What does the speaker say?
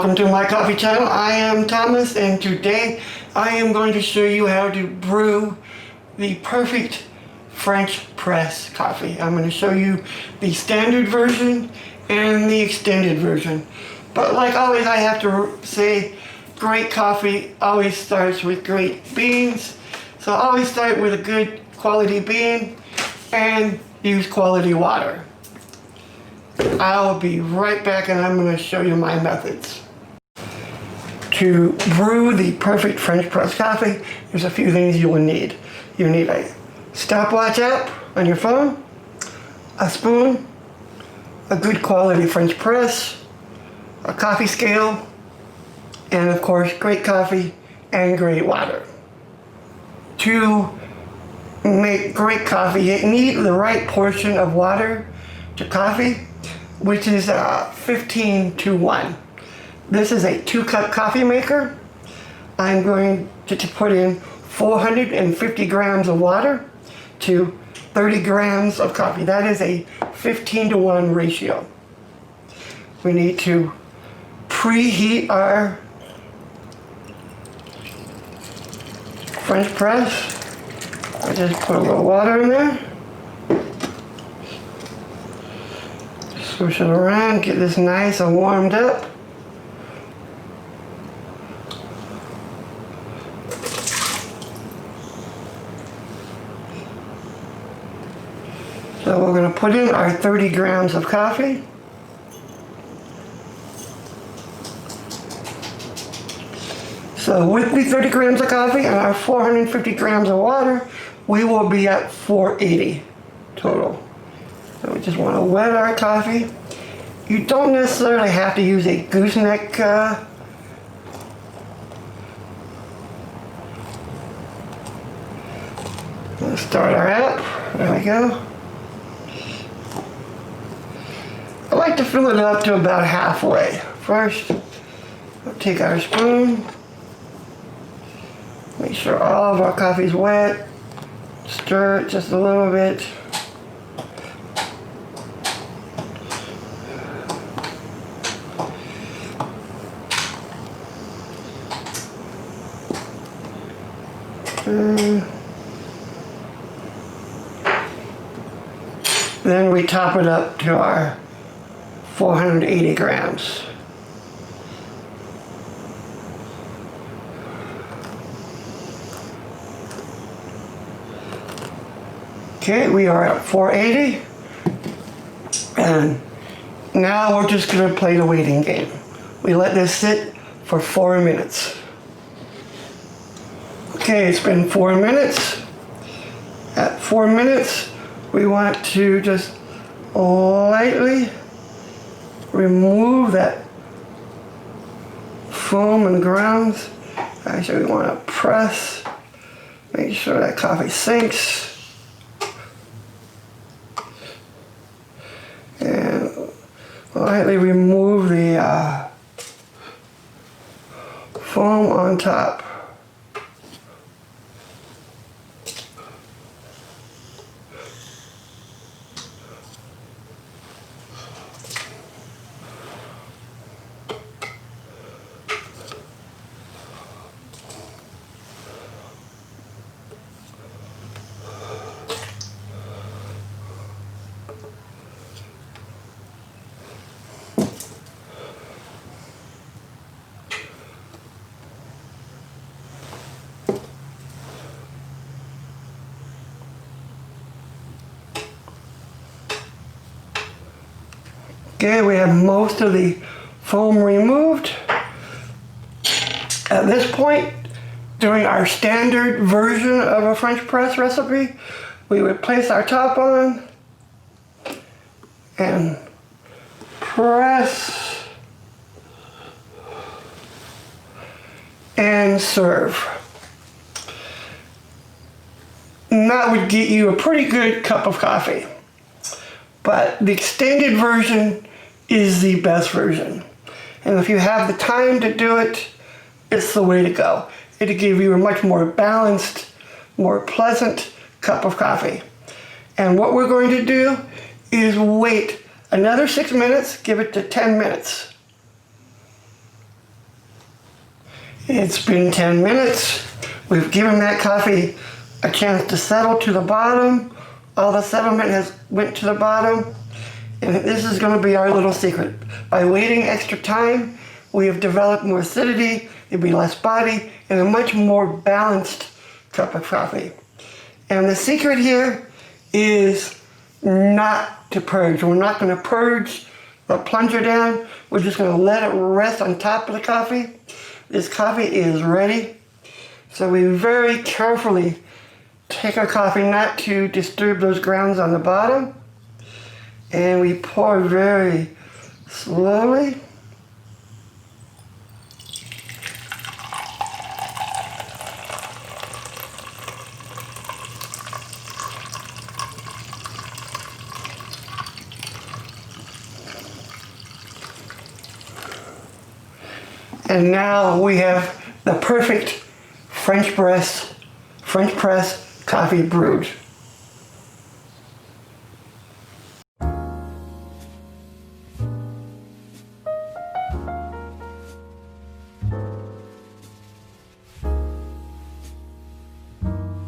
Welcome to my coffee channel. I am Thomas, and today I am going to show you how to brew the perfect French press coffee. I'm going to show you the standard version and the extended version. But like always, I have to say, great coffee always starts with great beans. So always start with a good quality bean and use quality water. I'll be right back and I'm going to show you my methods. To brew the perfect French press coffee, there's a few things you will need. You need a stopwatch app on your phone, a spoon, a good quality French press, a coffee scale, and of course great coffee and great water. To make great coffee, you need the right portion of water to coffee, which is 15:1. This is a 2-cup coffee maker. I'm going to put in 450 grams of water to 30 grams of coffee. That is a 15:1 ratio. We need to preheat our French press. I just put a little water in there. Switch it around, get this nice and warmed up. So we're going to put in our 30 grams of coffee. So with the 30 grams of coffee and our 450 grams of water, we will be at 480 total. So we just want to wet our coffee. You don't necessarily have to use a gooseneck let's start our app. There we go. I like to fill it up to about halfway. First, we'll take our spoon. Make sure all of our coffee is wet. Stir it just a little bit. Then we top it up to our 480 grams. Okay, we are at 480. And now we're just going to play the waiting game. We let this sit for 4 minutes. Okay, it's been 4 minutes. At 4 minutes, we want to just lightly remove that foam and grounds. Actually, we want to press, make sure that coffee sinks. And lightly remove the foam on top. Okay, we have most of the foam removed. At this point, during our standard version of a French press recipe, we would place our top on and press and serve. And that would get you a pretty good cup of coffee. But the extended version is the best version. And if you have the time to do it, it's the way to go. It'll give you a much more balanced, more pleasant cup of coffee. And what we're going to do is wait another 6 minutes, give it to 10 minutes. It's been 10 minutes. We've given that coffee a chance to settle to the bottom. All the sediment has went to the bottom. And this is going to be our little secret. By waiting extra time, we have developed more acidity, there'll be less body, and a much more balanced cup of coffee. And the secret here is not to purge. We're not going to purge the plunger down. We're just going to let it rest on top of the coffee. This coffee is ready. So we very carefully take our coffee not to disturb those grounds on the bottom. And we pour very slowly. And now we have the perfect French press coffee brewed.